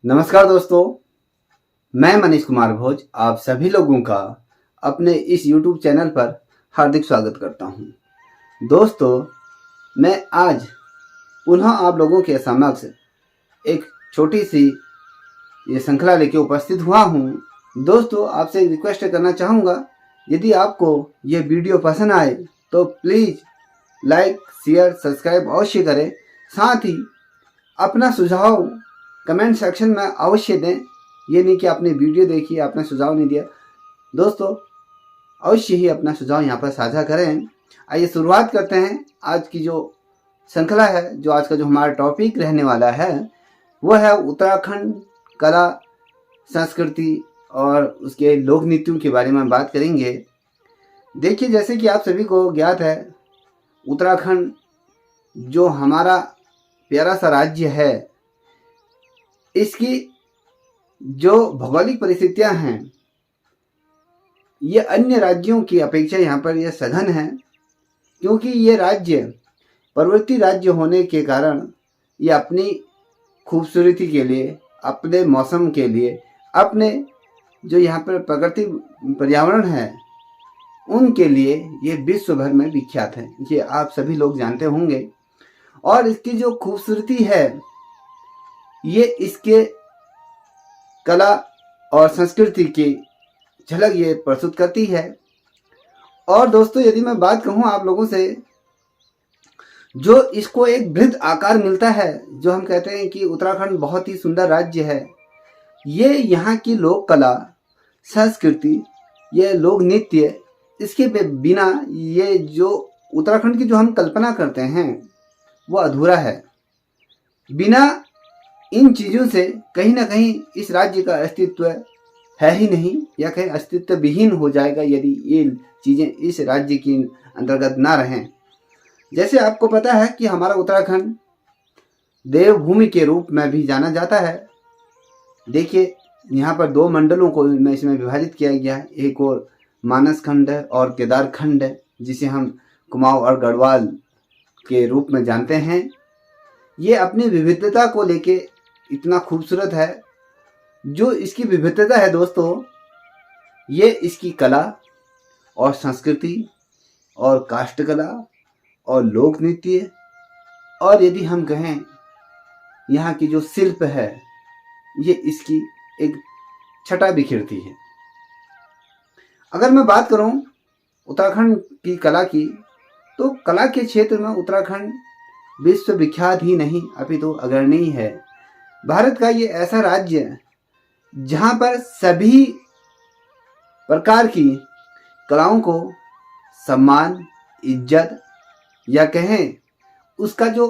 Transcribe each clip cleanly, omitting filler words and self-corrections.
नमस्कार दोस्तों, मैं मनीष कुमार भोज आप सभी लोगों का अपने इस YouTube चैनल पर हार्दिक स्वागत करता हूं। दोस्तों, मैं आज पुनः आप लोगों के समक्ष एक छोटी सी ये श्रृंखला लेके उपस्थित हुआ हूं। दोस्तों, आपसे एक रिक्वेस्ट करना चाहूँगा, यदि आपको ये वीडियो पसंद आए तो प्लीज़ लाइक, शेयर, सब्सक्राइब अवश्य करें। साथ ही अपना सुझाव कमेंट सेक्शन में अवश्य दें। ये नहीं कि आपने वीडियो देखी, आपने सुझाव नहीं दिया। दोस्तों, अवश्य ही अपना सुझाव यहाँ पर साझा करें। आइए शुरुआत करते हैं। आज की जो श्रृंखला है, जो आज का जो हमारा टॉपिक रहने वाला है, वह है उत्तराखंड कला, संस्कृति और उसके लोक नृत्यों के बारे में बात करेंगे। देखिए, जैसे कि आप सभी को ज्ञात है, उत्तराखंड जो हमारा प्यारा सा राज्य है, इसकी जो भौगोलिक परिस्थितियां हैं, ये अन्य राज्यों की अपेक्षा यहाँ पर यह सघन है, क्योंकि ये राज्य पर्वतीय राज्य होने के कारण ये अपनी खूबसूरती के लिए, अपने मौसम के लिए, अपने जो यहाँ पर प्रकृति पर्यावरण है, उनके लिए ये विश्व भर में विख्यात है। ये आप सभी लोग जानते होंगे। और इसकी जो खूबसूरती है, ये इसके कला और संस्कृति की झलक ये प्रस्तुत करती है। और दोस्तों, यदि मैं बात कहूँ आप लोगों से, जो इसको एक वृहद आकार मिलता है, जो हम कहते हैं कि उत्तराखंड बहुत ही सुंदर राज्य है, ये यहाँ की लोक कला, संस्कृति, ये लोक नृत्य, इसके बिना ये जो उत्तराखंड की जो हम कल्पना करते हैं वो अधूरा है। बिना इन चीज़ों से कहीं ना कहीं इस राज्य का अस्तित्व है ही नहीं, या कहीं अस्तित्व विहीन हो जाएगा यदि ये चीज़ें इस राज्य के अंतर्गत ना रहें। जैसे आपको पता है कि हमारा उत्तराखंड देवभूमि के रूप में भी जाना जाता है। देखिए, यहाँ पर दो मंडलों को इसमें विभाजित किया गया है। एक और मानस खंड है और केदार खंड है, जिसे हम कुमाऊं और गढ़वाल के रूप में जानते हैं। ये अपनी विविधता को लेके इतना खूबसूरत है। जो इसकी विविधता है दोस्तों, ये इसकी कला और संस्कृति और काष्ठकला और लोक नृत्य, और यदि हम कहें यहाँ की जो शिल्प है, ये इसकी एक छटा बिखेरती है। अगर मैं बात करूं उत्तराखंड की कला की, तो कला के क्षेत्र में उत्तराखंड विश्व विख्यात ही नहीं, अपितु अग्रणी है। भारत का ये ऐसा राज्य है जहाँ पर सभी प्रकार की कलाओं को सम्मान, इज्जत, या कहें उसका जो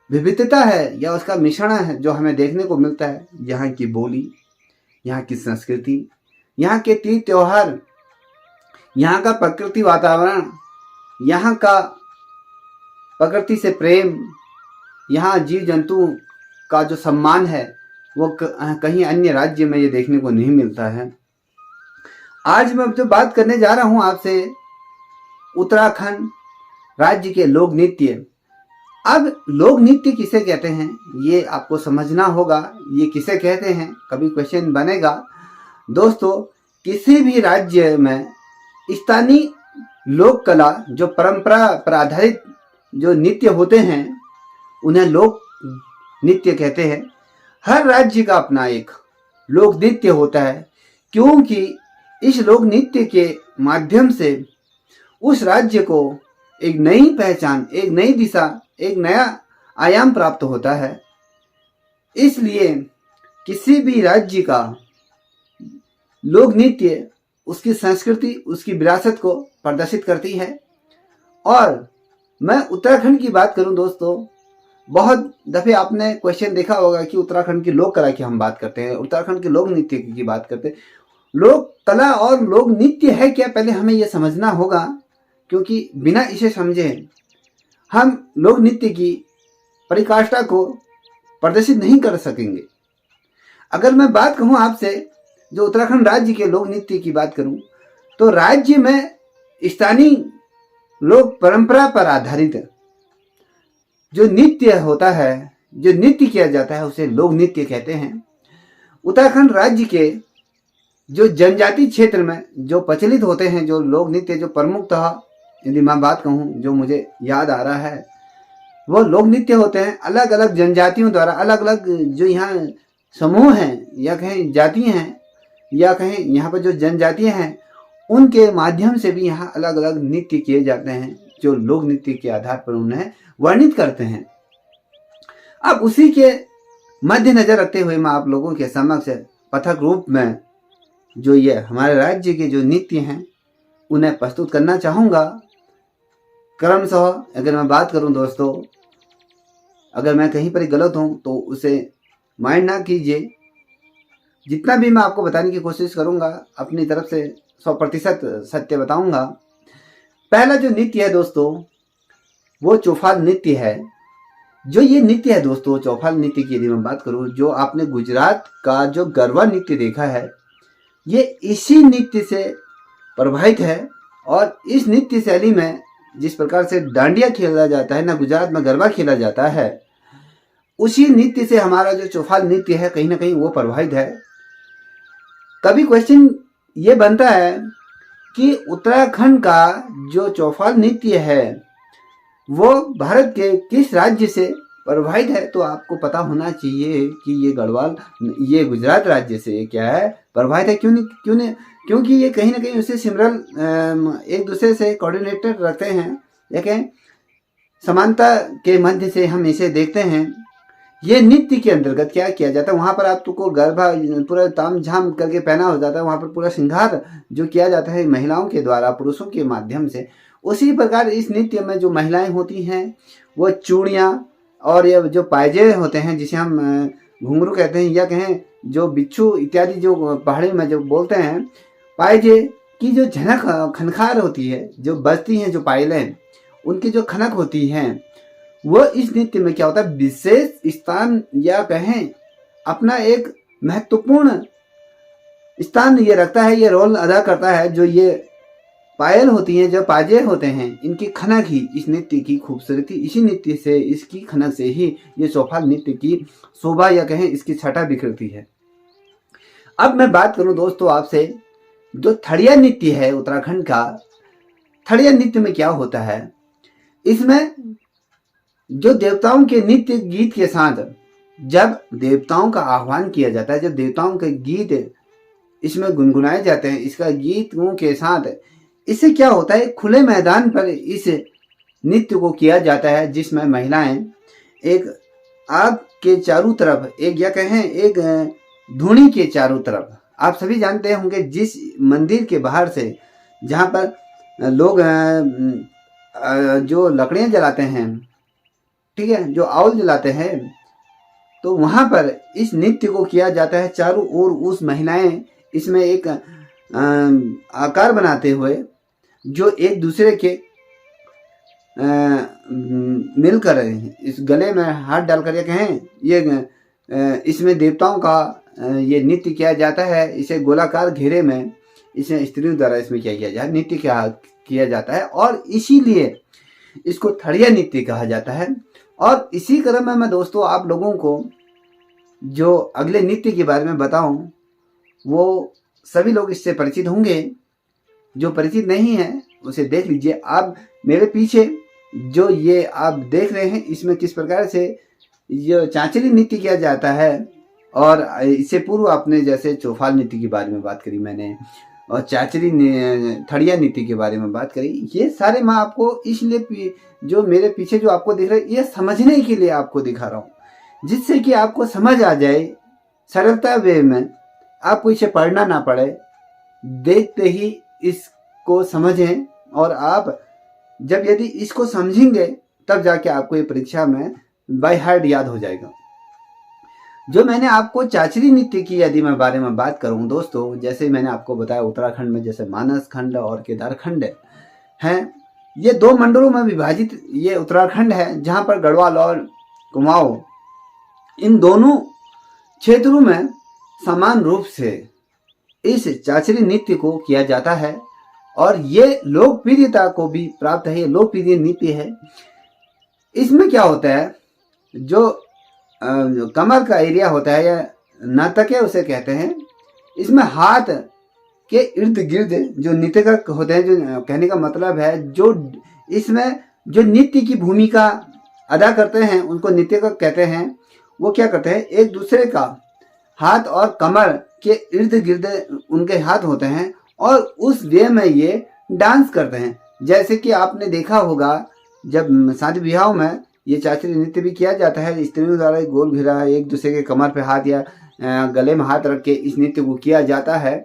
विविधता है या उसका मिश्रण है जो हमें देखने को मिलता है। यहाँ की बोली, यहाँ की संस्कृति, यहाँ के तीज त्योहार, यहाँ का प्रकृति वातावरण, यहाँ का प्रकृति से प्रेम, यहाँ जीव जंतु का जो सम्मान है, वो कहीं अन्य राज्य में ये देखने को नहीं मिलता है। आज मैं जो बात करने जा रहा हूँ आपसे, उत्तराखंड राज्य के लोक नृत्य। अब लोक नृत्य किसे कहते हैं, ये आपको समझना होगा। ये किसे कहते हैं, कभी क्वेश्चन बनेगा। दोस्तों, किसी भी राज्य में स्थानीय लोक कला, जो परंपरा पर आधारित जो नृत्य होते हैं, उन्हें लोक नृत्य कहते हैं। हर राज्य का अपना एक लोक नृत्य होता है, क्योंकि इस लोक नृत्य के माध्यम से उस राज्य को एक नई पहचान, एक नई दिशा, एक नया आयाम प्राप्त होता है। इसलिए किसी भी राज्य का लोक नृत्य उसकी संस्कृति, उसकी विरासत को प्रदर्शित करती है। और मैं उत्तराखंड की बात करूं दोस्तों, बहुत दफे आपने क्वेश्चन देखा होगा कि उत्तराखंड की लोक कला की हम बात करते हैं, उत्तराखंड के लोक नृत्य की बात करते हैं। लोक कला और लोक नृत्य है क्या, पहले हमें यह समझना होगा, क्योंकि बिना इसे समझे हम लोक नृत्य की परिकाष्ठा को प्रदर्शित नहीं कर सकेंगे। अगर मैं बात कहूँ आपसे, जो उत्तराखंड राज्य के लोक नृत्य की बात करूँ, तो राज्य में स्थानीय लोक परंपरा पर आधारित जो नृत्य होता है, जो नृत्य किया जाता है, उसे लोक नृत्य कहते हैं। उत्तराखंड राज्य के जो जनजाति क्षेत्र में जो प्रचलित होते हैं जो लोक नृत्य, जो प्रमुखतः यदि मैं बात कहूँ जो मुझे याद आ रहा है, वो लोक नृत्य होते हैं अलग अलग जनजातियों द्वारा, अलग अलग जो यहाँ समूह हैं या कहें जाति हैं या कहें यहाँ पर जो जनजातियाँ हैं, उनके माध्यम से भी यहाँ अलग अलग नृत्य किए जाते हैं जो लोक नृत्य के आधार पर उन्हें वर्णित करते हैं। अब उसी के मद्देनजर रखते हुए मैं आप लोगों के समक्ष पृथक रूप में जो ये हमारे राज्य के जो नृत्य हैं उन्हें प्रस्तुत करना चाहूँगा। क्रमशः अगर मैं बात करूँ दोस्तों, अगर मैं कहीं पर गलत हूँ तो उसे माइंड ना कीजिए। जितना भी मैं आपको बताने की कोशिश करूँगा अपनी तरफ से 100% सत्य बताऊँगा। पहला जो नृत्य है दोस्तों वो चौफाल नृत्य है। जो ये नृत्य है दोस्तों, चौफाल नृत्य की यदि मैं बात करूँ, जो आपने गुजरात का जो गरबा नृत्य देखा है, ये इसी नृत्य से प्रभावित है। और इस नृत्य शैली में जिस प्रकार से डांडिया खेला जाता है ना, गुजरात में गरबा खेला जाता है, उसी नृत्य से हमारा जो चौफाल नृत्य है कहीं ना कहीं वो प्रभावित है। कभी क्वेश्चन ये बनता है कि उत्तराखंड का जो चौफाल नृत्य है वो भारत के किस राज्य से प्रभावित है, तो आपको पता होना चाहिए कि ये गढ़वाल, ये गुजरात राज्य से क्या है प्रभावित है। क्यों नहीं? क्योंकि ये कहीं ना कहीं उसे सिमरन एक दूसरे से कोऑर्डिनेटर रखते हैं, लेकिन समानता के मध्य से हम इसे देखते हैं। ये नृत्य के अंतर्गत क्या किया जाता है, वहाँ पर आपको गरबा पूरा ताम झाम करके पहना हो जाता है, वहाँ पर पूरा श्रृंगार जो किया जाता है महिलाओं के द्वारा, पुरुषों के माध्यम से। उसी प्रकार इस नृत्य में जो महिलाएं होती हैं वो चूड़ियाँ और ये जो पायजे होते हैं जिसे हम घुंघरू कहते हैं या कहें जो बिच्छू इत्यादि जो पहाड़ी में जो बोलते हैं, पायजे की जो झनक खनखार होती है, जो बजती हैं जो पायलें, उनकी जो खनक होती हैं, वो इस नृत्य में क्या होता है विशेष स्थान या कहें अपना एक महत्वपूर्ण स्थान ये रखता है, ये रोल अदा करता है। जो ये पायल होती हैं, जो पाजे होते हैं, इनकी खनक ही इस नृत्य की खूबसूरती, इसी नृत्य से, इसकी खनक से ही ये चौफाल नृत्य की शोभा या कहें इसकी छटा बिखरती है। अब मैं बात करूं दोस्तों आपसे, जो थड़िया नृत्य है उत्तराखंड का, थड़िया नृत्य में क्या होता है, इसमें जो देवताओं के नृत्य गीत के साथ जब देवताओं का आह्वान किया जाता है, जब देवताओं के गीत इसमें गुनगुनाए जाते हैं, इसका गीतों के साथ, इससे क्या होता है खुले मैदान पर इस नृत्य को किया जाता है, जिसमें महिलाएं एक आग के चारों तरफ, एक या कहें एक धूनी के चारों तरफ, आप सभी जानते होंगे जिस मंदिर के बाहर से जहाँ पर लोग जो लकड़ियाँ जलाते हैं, ठीक है, जो आउल जलाते हैं, तो वहाँ पर इस नृत्य को किया जाता है। चारों ओर उस महिलाएं इसमें एक आकार बनाते हुए जो एक दूसरे के मिलकर इस गले में हाथ डालकर ये कहें, ये इसमें देवताओं का ये नृत्य किया जाता है। इसे गोलाकार घेरे में इसे स्त्रियों द्वारा इसमें किया जाता है, नृत्य किया जाता है, और इसीलिए इसको थड़िया नृत्य कहा जाता है। और इसी क्रम में मैं दोस्तों आप लोगों को जो अगले नृत्य के बारे में बताऊं, वो सभी लोग इससे परिचित होंगे। जो परिचित नहीं है उसे देख लीजिए। आप मेरे पीछे जो ये आप देख रहे हैं, इसमें किस प्रकार से ये चांचरी नृत्य किया जाता है। और इससे पूर्व आपने जैसे चौफाल नृत्य के बारे में बात करी मैंने, और चांचरी थड़िया नृत्य के बारे में बात करी, ये सारे मैं आपको इसलिए जो मेरे पीछे जो आपको दिख रहा है, ये समझने के लिए आपको दिखा रहा हूँ, जिससे कि आपको समझ आ जाए सरलता वे में, आपको इसे पढ़ना ना पड़े, देखते ही इसको समझें। और आप जब यदि इसको समझेंगे तब जाके आपको ये परीक्षा में बाय हार्ट याद हो जाएगा। जो मैंने आपको चाचरी नृत्य की यदि मैं बारे में बात करूं दोस्तों, जैसे मैंने आपको बताया उत्तराखंड में जैसे मानस खंड और केदार खंड हैं, ये दो मंडलों में विभाजित ये उत्तराखंड है, जहां पर गढ़वाल और कुमाऊं, इन दोनों क्षेत्रों में समान रूप से इस चाचरी नृत्य को किया जाता है। और ये लोकप्रियता को भी प्राप्त है, ये लोकप्रिय नृत्य है। इसमें क्या होता है, जो कमर का एरिया होता है या नाटक उसे कहते हैं। इसमें हाथ के इर्द गिर्द जो नृत्यक होते हैं, जो कहने का मतलब है जो इसमें जो नृत्य की भूमिका अदा करते हैं उनको नृत्यक कहते हैं। वो क्या करते हैं, एक दूसरे का हाथ और कमर के इर्द गिर्द उनके हाथ होते हैं और उस वे में ये डांस करते हैं। जैसे कि आपने देखा होगा जब शादी ब्याह में ये शास्त्रीय नृत्य भी किया जाता है, स्त्रियों द्वारा गोल घेरा एक दूसरे के कमर पे हाथ या गले में हाथ रख के इस नृत्य को किया जाता है।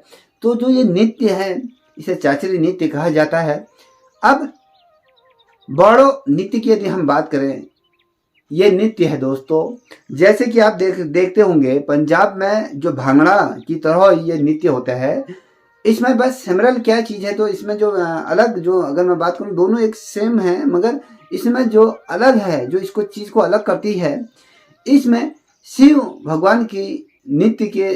तो जो ये नृत्य है इसे शास्त्रीय नृत्य कहा जाता है। अब बोडो नृत्य की यदि हम बात करें, ये नृत्य है दोस्तों, जैसे कि आप देखते होंगे पंजाब में जो भांगड़ा की तरह ये नृत्य होता है। इसमें बस सिमरल क्या चीज़ है, तो इसमें जो अलग, जो अगर मैं बात करूँ दोनों एक सेम है, मगर इसमें जो अलग है, जो इसको चीज़ को अलग करती है, इसमें शिव भगवान की नृत्य के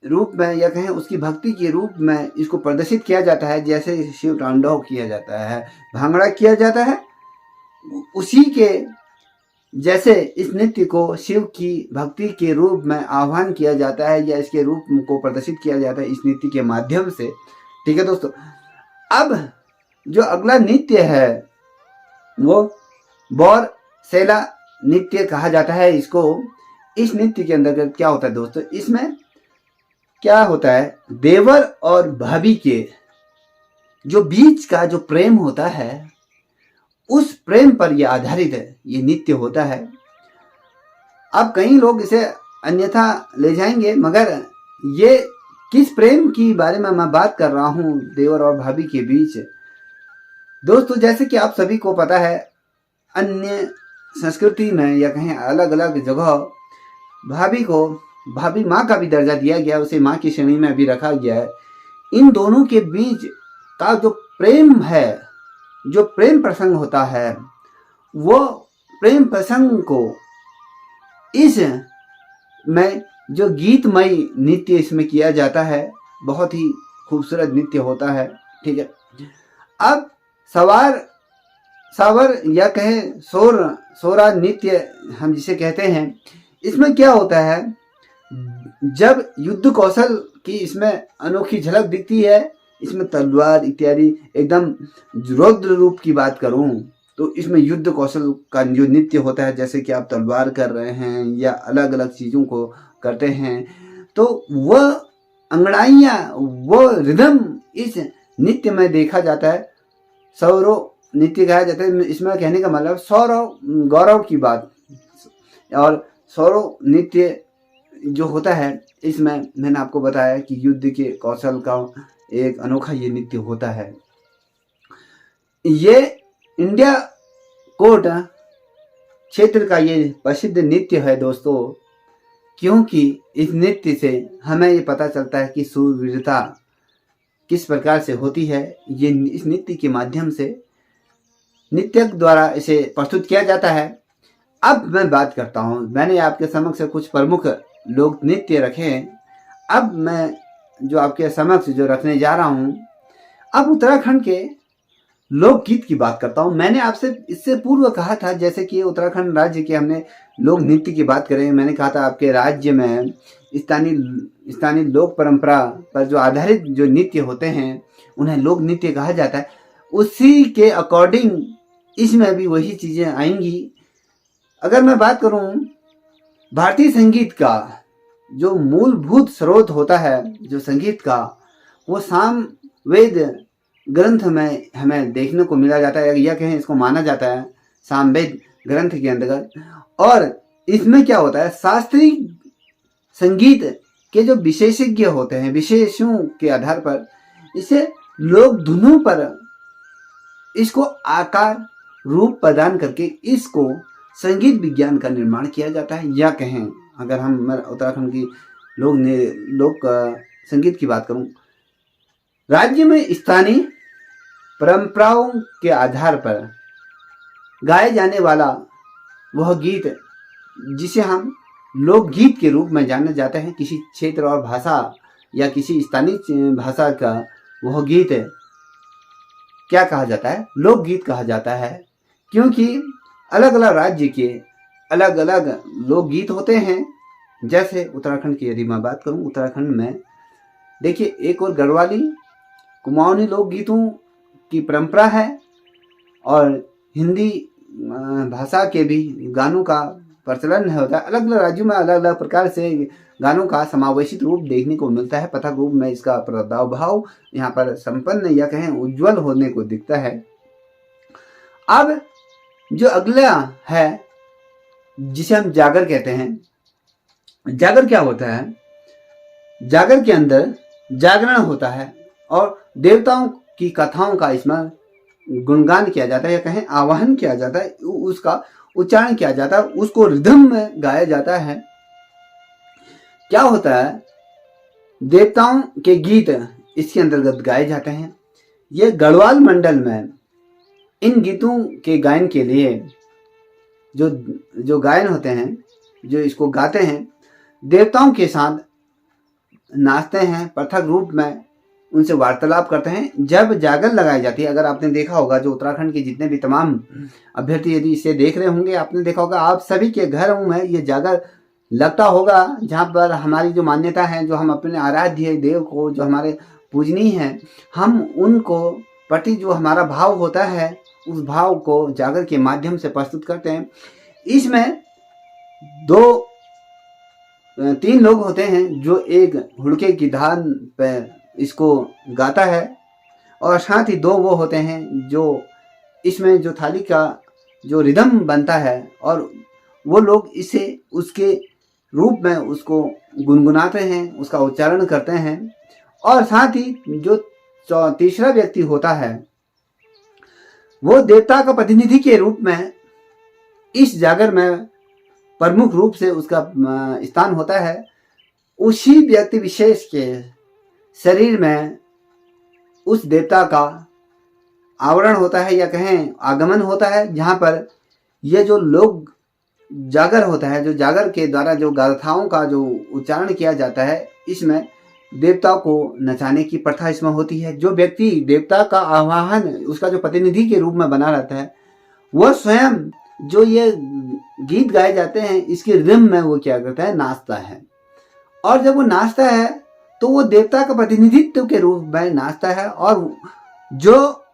रूप में या कहें उसकी भक्ति के रूप में इसको प्रदर्शित किया जाता है। जैसे शिव तांडव किया जाता है, भांगड़ा किया जाता है, उसी के जैसे इस नृत्य को शिव की भक्ति के रूप में आह्वान किया जाता है या इसके रूप को प्रदर्शित किया जाता है इस नृत्य के माध्यम से। ठीक है दोस्तों, अब जो अगला नृत्य है वो बौरसेला नृत्य कहा जाता है इसको। इस नृत्य के अंतर्गत क्या होता है दोस्तों, इसमें क्या होता है, देवर और भाभी के जो बीच का जो प्रेम होता है उस प्रेम पर यह आधारित है, ये नृत्य होता है। अब कई लोग इसे अन्यथा ले जाएंगे, मगर ये किस प्रेम की बारे में मैं बात कर रहा हूँ देवर और भाभी के बीच दोस्तों, जैसे कि आप सभी को पता है अन्य संस्कृति में या कहीं अलग अलग जगह भाभी को भाभी माँ का भी दर्जा दिया गया, उसे माँ की श्रेणी में भी रखा गया है। इन दोनों के बीच का जो प्रेम है, जो प्रेम प्रसंग होता है, वो प्रेम प्रसंग को इस में जो गीतमय नृत्य इसमें किया जाता है, बहुत ही खूबसूरत नृत्य होता है। ठीक है, अब सावर या कहें सोरा नृत्य हम जिसे कहते हैं, इसमें क्या होता है, जब युद्ध कौशल की इसमें अनोखी झलक दिखती है, इसमें तलवार इत्यादि एकदम रौद्र रूप की बात करूं तो इसमें युद्ध कौशल का जो नृत्य होता है, जैसे कि आप तलवार कर रहे हैं या अलग अलग चीज़ों को करते हैं, तो वह अंगड़ाइयाँ, वो रिदम इस नृत्य में देखा जाता है। सौरव नृत्य कहा जाता है। इसमें कहने का मतलब सौरव गौरव की बात, और सौरव नृत्य जो होता है इसमें मैंने आपको बताया कि युद्ध के कौशल का एक अनोखा ये नृत्य होता है। ये इंडिया कोट क्षेत्र का ये प्रसिद्ध नृत्य है दोस्तों, क्योंकि इस नृत्य से हमें ये पता चलता है कि शूरवीरता किस प्रकार से होती है। ये इस नृत्य के माध्यम से नृत्यक द्वारा इसे प्रस्तुत किया जाता है। अब मैं बात करता हूँ, मैंने आपके समक्ष कुछ प्रमुख लोक नृत्य रखे हैं। अब मैं जो आपके समक्ष जो रखने जा रहा हूँ, अब उत्तराखंड के लोकगीत की बात करता हूँ। मैंने आपसे इससे पूर्व कहा था, जैसे कि उत्तराखंड राज्य के हमने लोक नृत्य की बात करें, मैंने कहा था आपके राज्य में स्थानीय लोक परंपरा पर जो आधारित जो नृत्य होते हैं उन्हें लोक नृत्य कहा जाता है। उसी के अकॉर्डिंग इसमें भी वही चीज़ें आएंगी। अगर मैं बात करूं भारतीय संगीत का जो मूलभूत स्रोत होता है जो संगीत का, वो सामवेद ग्रंथ में हमें देखने को मिला जाता है, या कहें इसको माना जाता है सामवेद ग्रंथ के अंतर्गत। और इसमें क्या होता है, शास्त्रीय संगीत के जो विशेषज्ञ होते हैं, विशेषों के आधार पर इसे लोक धुनों पर इसको आकार रूप प्रदान करके इसको संगीत विज्ञान का निर्माण किया जाता है। या कहें अगर हम उत्तराखंड की लोक संगीत की बात करूं, राज्य में स्थानीय परंपराओं के आधार पर गाए जाने वाला वह गीत जिसे हम लोकगीत के रूप में जाना जाता है, किसी क्षेत्र और भाषा या किसी स्थानीय भाषा का वह गीत क्या कहा जाता है, लोकगीत कहा जाता है। क्योंकि अलग अलग राज्य के अलग अलग लोकगीत होते हैं, जैसे उत्तराखंड की यदि मैं बात करूं, उत्तराखंड में देखिए एक और गढ़वाली कुमाऊनी लोकगीतों की परंपरा है और हिंदी भाषा के भी गानों का प्रचलन होता है। अलग अलग राज्यों में अलग अलग प्रकार से गानों का समावेशित रूप देखने को मिलता है। पृथक रूप में इसका प्रादुर्भाव यहाँ पर संपन्न या कहें उज्जवल होने को दिखता है। अब जो अगला है जिसे हम जागर कहते हैं, जागर क्या होता है? जागर के अंदर जागरण होता है और देवताओं की कथाओं का इसमें गुणगान किया जाता है या कहें आवाहन किया जाता है, उसका उच्चारण किया जाता है, उसको रिदम में गाया जाता है। क्या होता है, देवताओं के गीत इसके अंतर्गत गाए जाते हैं। ये गढ़वाल मंडल में इन गीतों के गायन के लिए जो गायन होते हैं, जो इसको गाते हैं, देवताओं के साथ नाचते हैं, पृथक रूप में उनसे वार्तालाप करते हैं। जब जागर लगाई जाती है, अगर आपने देखा होगा, जो उत्तराखंड के जितने भी तमाम अभ्यर्थी यदि इसे देख रहे होंगे, आपने देखा होगा आप सभी के घरों में ये जागर लगता होगा, जहाँ पर हमारी जो मान्यता है, जो हम अपने आराध्य देव को, जो हमारे पूजनीय हैं, हम उनको प्रति जो हमारा भाव होता है, उस भाव को जागर के माध्यम से प्रस्तुत करते हैं। इसमें 2-3 लोग होते हैं जो एक हुड़के की धान पर इसको गाता है और साथ ही 2 वो होते हैं जो इसमें जो थाली का जो रिदम बनता है और वो लोग इसे उसके रूप में उसको गुनगुनाते हैं, उसका उच्चारण करते हैं। और साथ ही जो तीसरा व्यक्ति होता है वो देवता का प्रतिनिधि के रूप में इस जागर में प्रमुख रूप से उसका स्थान होता है। उसी व्यक्ति विशेष के शरीर में उस देवता का आवरण होता है या कहें आगमन होता है, जहाँ पर ये जो लोग जागर होता है, जो जागर के द्वारा जो गाथाओं का जो उच्चारण किया जाता है, इसमें देवता को नचाने की प्रथा इसमें होती है। जो व्यक्ति देवता का आवाहन, उसका जो प्रतिनिधि के रूप में बना रहता है, वह स्वयं जो ये गीत गाए जाते हैं इसके रिदम में वो क्या करता है, नाचता है। और जब वो नाचता है तो वो देवता का प्रतिनिधित्व के रूप में नाचता है। और जो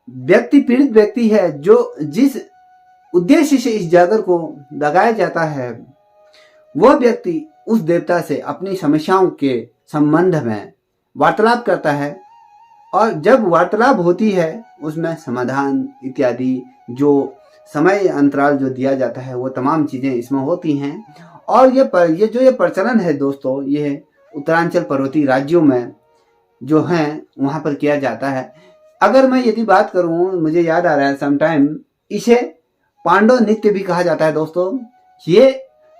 व्यक्ति पीड़ित व्यक्ति है, जो जिस उद्देश्य से इस जागर को लगाया जाता है, वह व्यक्ति उस देवता से अपनी समस्याओं के संबंध में वार्तालाप करता है। और जब वार्तालाप होती है उसमें समाधान इत्यादि जो समय अंतराल जो दिया जाता है, वो तमाम चीज़ें इसमें होती हैं। और ये प्रचलन है दोस्तों, ये उत्तरांचल पर्वतीय राज्यों में जो हैं वहाँ पर किया जाता है। अगर मैं यदि बात करूँ, मुझे याद आ रहा है समटाइम, इसे पांडव नृत्य भी कहा जाता है दोस्तों। ये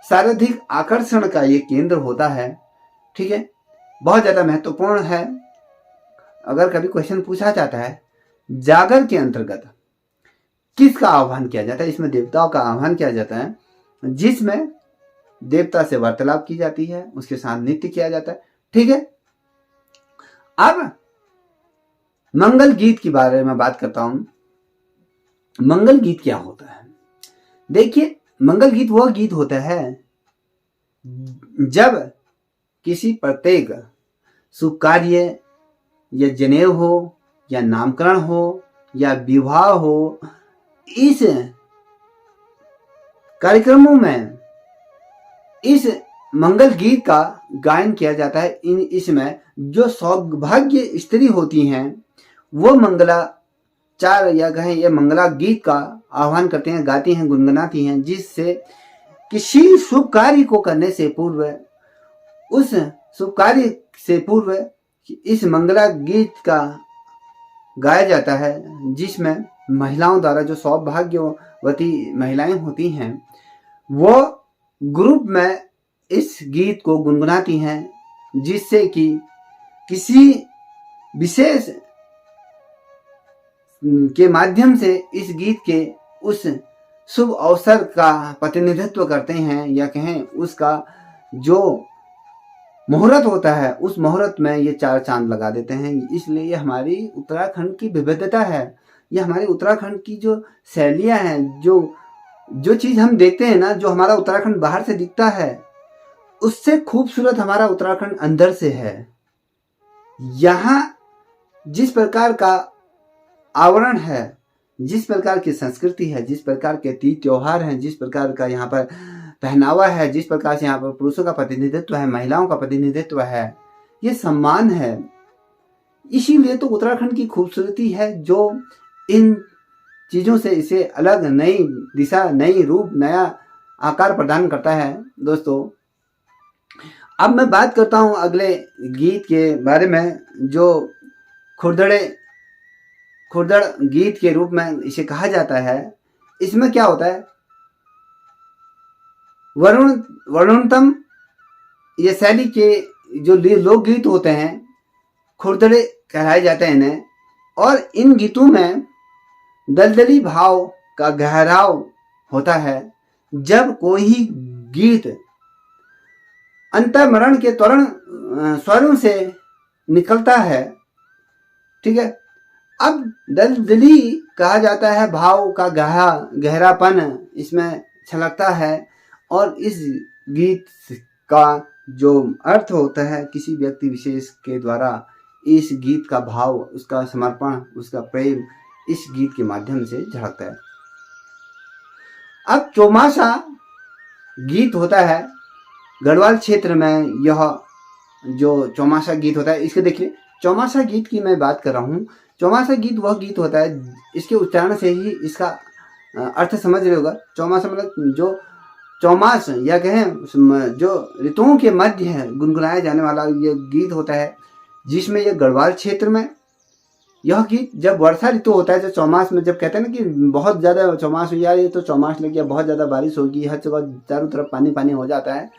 सर्वाधिक आकर्षण का ये केंद्र होता है, ठीक है, बहुत ज़्यादा महत्वपूर्ण है। अगर कभी क्वेश्चन पूछा जाता है जागर के अंतर्गत किसका आह्वान किया जाता है, इसमें देवताओं का आह्वान किया जाता है, जिसमें देवता से वार्तालाप की जाती है, उसके साथ नृत्य किया जाता है, ठीक है। अब मंगल गीत के बारे में बात करता हूं। मंगल गीत क्या होता है? देखिए, मंगल गीत वह गीत होता है जब किसी प्रत्येक शुभ कार्य या जनेऊ हो या नामकरण हो या विवाह हो, इस कार्यक्रमों में इस मंगल गीत का गायन किया जाता है। इसमें जो सौभाग्य स्त्री होती हैं वो मंगलाचार या कहें ये मंगला गीत का आह्वान करते हैं, गाती हैं, गुनगुनाती हैं, जिससे किसी शुभ कार्य को करने से पूर्व, उस शुभ कार्य से पूर्व इस मंगला गीत का गाया जाता है, जिसमें महिलाओं द्वारा जो सौभाग्यवती महिलाएं होती हैं वो ग्रुप में इस गीत को गुनगुनाती हैं, जिससे कि किसी विशेष के माध्यम से इस गीत के उस शुभ अवसर का प्रतिनिधित्व करते हैं या कहें उसका जो मुहूर्त होता है उस मुहूर्त में ये 4 चांद लगा देते हैं। इसलिए ये हमारी उत्तराखंड की विविधता है, ये हमारी उत्तराखंड की जो शैलियाँ हैं, जो चीज़ हम देखते हैं ना, जो हमारा उत्तराखंड बाहर से दिखता है, उससे खूबसूरत हमारा उत्तराखंड अंदर से है। यहाँ जिस प्रकार का आवरण है, जिस प्रकार की संस्कृति है, जिस प्रकार के तीज त्योहार हैं, जिस प्रकार का यहाँ पर पहनावा है, जिस प्रकार से यहाँ पर पुरुषों का प्रतिनिधित्व है, महिलाओं का प्रतिनिधित्व है, ये सम्मान है। इसीलिए तो उत्तराखंड की खूबसूरती है जो इन चीज़ों से इसे अलग, नई दिशा, नई रूप, नया आकार प्रदान करता है। दोस्तों, अब मैं बात करता हूँ अगले गीत के बारे में, जो खुरदड़ गीत के रूप में इसे कहा जाता है। इसमें क्या होता है, वर्णोत्तम ये शैली के जो लोकगीत होते हैं, खुरदड़े कहलाए जाते हैं इन्हें। और इन गीतों में दलदली भाव का गहराव होता है। जब कोई गीत अंतर्मरण के त्वरण स्वरों से निकलता है, ठीक है। अब दलदली कहा जाता है, भाव का गहरापन इसमें छलकता है। और इस गीत का जो अर्थ होता है, किसी व्यक्ति विशेष के द्वारा इस गीत का भाव, उसका समर्पण, उसका प्रेम इस गीत के माध्यम से झलकता है। अब चौमासा गीत होता है गढ़वाल क्षेत्र में। यह जो चौमासा गीत होता है, इसके देखिए, चौमासा गीत की मैं बात कर रहा हूँ। चौमासा गीत वह गीत होता है, इसके उच्चारण से ही इसका अर्थ समझ रहे होगा। चौमासा मतलब जो चौमास या कहें जो ऋतुओं के मध्य है गुनगुनाया जाने वाला यह गीत होता है, जिसमें यह गढ़वाल क्षेत्र में यह गीत जब वर्षा ऋतु होता है, जो चौमास में, जब कहते हैं ना कि बहुत ज़्यादा चौमास हो जाए, तो चौमास लग गया, बहुत ज़्यादा बारिश होगी, हर जगह चारों तरफ पानी पानी हो जाता है,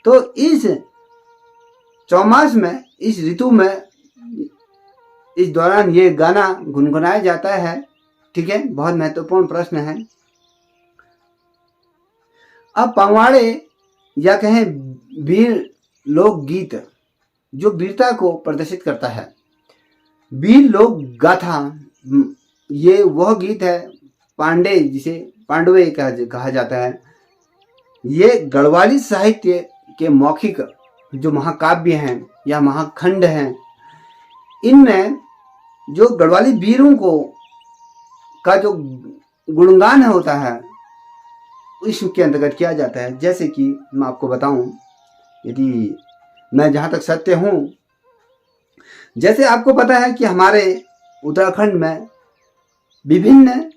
तो इस चौमास में, इस ऋतु में, इस दौरान ये गाना गुनगुनाया जाता है। ठीक है, बहुत महत्वपूर्ण प्रश्न है। अब पवाड़े या कहें वीर लोकगीत जो वीरता को प्रदर्शित करता है, वीर लोक गाथा, ये वह गीत है पांडे, जिसे पांडवे कहा जाता है। ये गढ़वाली साहित्य के मौखिक जो महाकाव्य हैं या महाखंड हैं, इनमें जो गढ़वाली वीरों को का जो गुणगान होता है, इसके अंतर्गत किया जाता है। जैसे कि मैं आपको बताऊं, यदि मैं जहाँ तक सत्य हूँ, जैसे आपको पता है कि हमारे उत्तराखंड में विभिन्न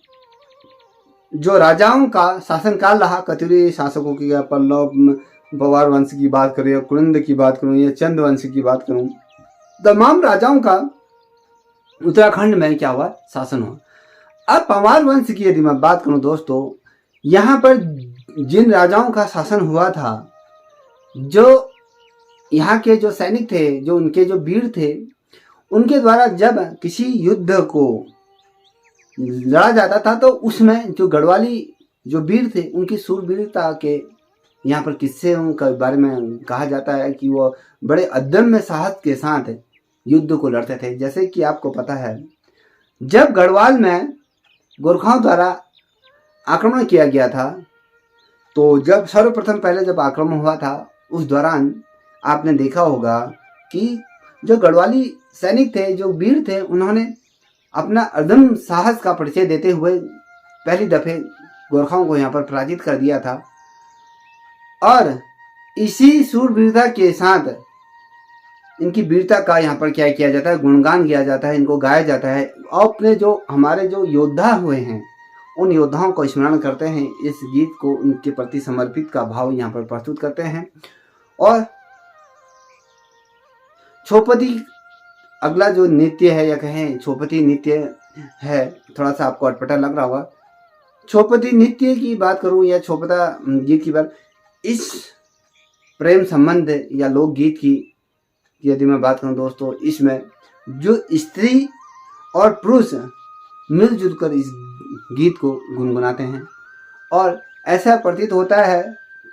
जो राजाओं का शासनकाल रहा, कतिरी शासकों की, पल्लव पवार वंश की बात करूँ या कुलिंद की बात करूँ या चंद वंश की बात करूँ, तमाम राजाओं का उत्तराखंड में क्या हुआ, शासन हुआ। अब पवार वंश की यदि मैं बात करूँ दोस्तों, यहाँ पर जिन राजाओं का शासन हुआ था, जो यहाँ के जो सैनिक थे, जो उनके जो वीर थे, उनके द्वारा जब किसी युद्ध को लड़ा जाता था, तो उसमें जो गढ़वाली जो वीर थे, उनकी सूरवीरता के यहाँ पर किस्से के बारे में कहा जाता है कि वो बड़े अदम्य साहस के साथ युद्ध को लड़ते थे। जैसे कि आपको पता है, जब गढ़वाल में गोरखाओं द्वारा आक्रमण किया गया था, तो जब सर्वप्रथम पहले जब आक्रमण हुआ था, उस दौरान आपने देखा होगा कि जो गढ़वाली सैनिक थे, जो वीर थे, उन्होंने अपना अदम्य साहस का परिचय देते हुए पहली दफे गोरखाओं को यहाँ पर पराजित कर दिया था। और इसी सूरवीरता के साथ इनकी वीरता का यहाँ पर क्या किया जाता है, गुणगान किया जाता है, इनको गाया जाता है। और अपने जो हमारे जो योद्धा हुए हैं, उन योद्धाओं को स्मरण करते हैं, इस गीत को उनके प्रति समर्पित का भाव यहाँ पर प्रस्तुत करते हैं। और छौपदी अगला जो नृत्य है, या कहें छौपदी नृत्य है, थोड़ा सा आपको अटपटा लग रहा होगा। छौपदी नृत्य की बात करूं या छौपदा गीत की बात, इस प्रेम संबंध या लोकगीत की यदि मैं बात करूं दोस्तों, इसमें जो स्त्री और पुरुष मिलजुल कर इस गीत को गुनगुनाते हैं। और ऐसा प्रतीत होता है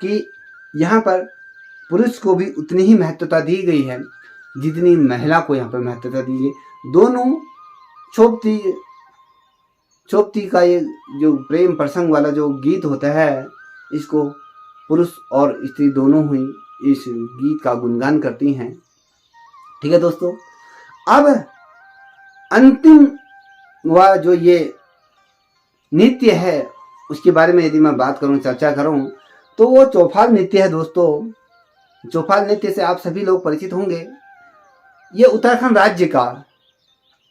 कि यहाँ पर पुरुष को भी उतनी ही महत्वता दी गई है जितनी महिला को यहाँ पर महत्वता दी गई। दोनों चोपती का ये जो प्रेम प्रसंग वाला जो गीत होता है, इसको पुरुष और स्त्री दोनों ही इस गीत का गुणगान करती हैं। ठीक है दोस्तों, अब अंतिम वह जो ये नृत्य है उसके बारे में यदि मैं बात करूं, चर्चा करूं, तो वो चौफाल नृत्य है दोस्तों। चौफाल नृत्य से आप सभी लोग परिचित होंगे। ये उत्तराखंड राज्य का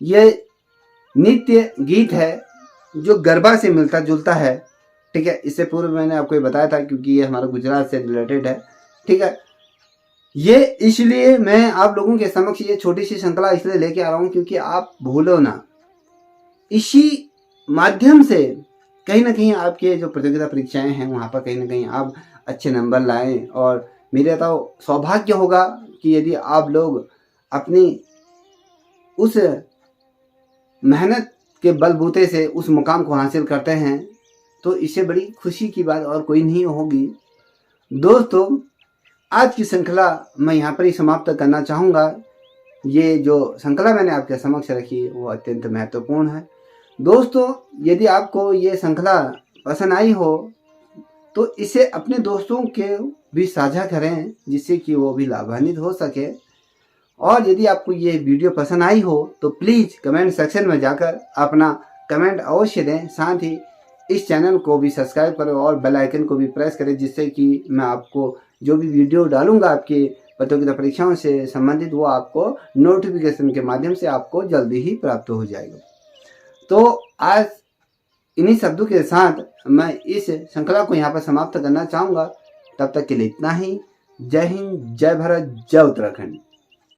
ये नृत्य गीत है जो गरबा से मिलता जुलता है। ठीक है, इससे पूर्व मैंने आपको ये बताया था क्योंकि ये हमारा गुजरात से रिलेटेड है। ठीक है, ये इसलिए मैं आप लोगों के समक्ष ये छोटी सी श्रृंखला इसलिए लेके आ रहा हूँ क्योंकि आप भूलो ना, इसी माध्यम से कहीं ना कहीं आपके जो प्रतियोगिता परीक्षाएं हैं वहाँ पर कहीं ना कहीं आप अच्छे नंबर लाएं। और मेरा तो सौभाग्य होगा कि यदि आप लोग अपनी उस मेहनत के बलबूते से उस मुकाम को हासिल करते हैं तो इससे बड़ी खुशी की बात और कोई नहीं होगी। दोस्तों, आज की श्रृंखला मैं यहाँ पर ही समाप्त करना चाहूँगा। ये जो श्रृंखला मैंने आपके समक्ष रखी वो अत्यंत महत्वपूर्ण है। दोस्तों, यदि आपको ये श्रृंखला पसंद आई हो तो इसे अपने दोस्तों के भी साझा करें जिससे कि वो भी लाभान्वित हो सके। और यदि आपको ये वीडियो पसंद आई हो तो प्लीज़ कमेंट सेक्शन में जाकर अपना कमेंट अवश्य दें। साथ ही इस चैनल को भी सब्सक्राइब करें और बेल आइकन को भी प्रेस करें जिससे कि मैं आपको जो भी वीडियो डालूंगा आपके प्रतियोगिता परीक्षाओं से संबंधित वो आपको नोटिफिकेशन के माध्यम से आपको जल्दी ही प्राप्त हो जाएगा। तो आज इन्हीं शब्दों के साथ मैं इस श्रृंखला को यहाँ पर समाप्त करना चाहूँगा। तब तक के लिए इतना ही। जय हिंद, जय भारत, जय उत्तराखंड।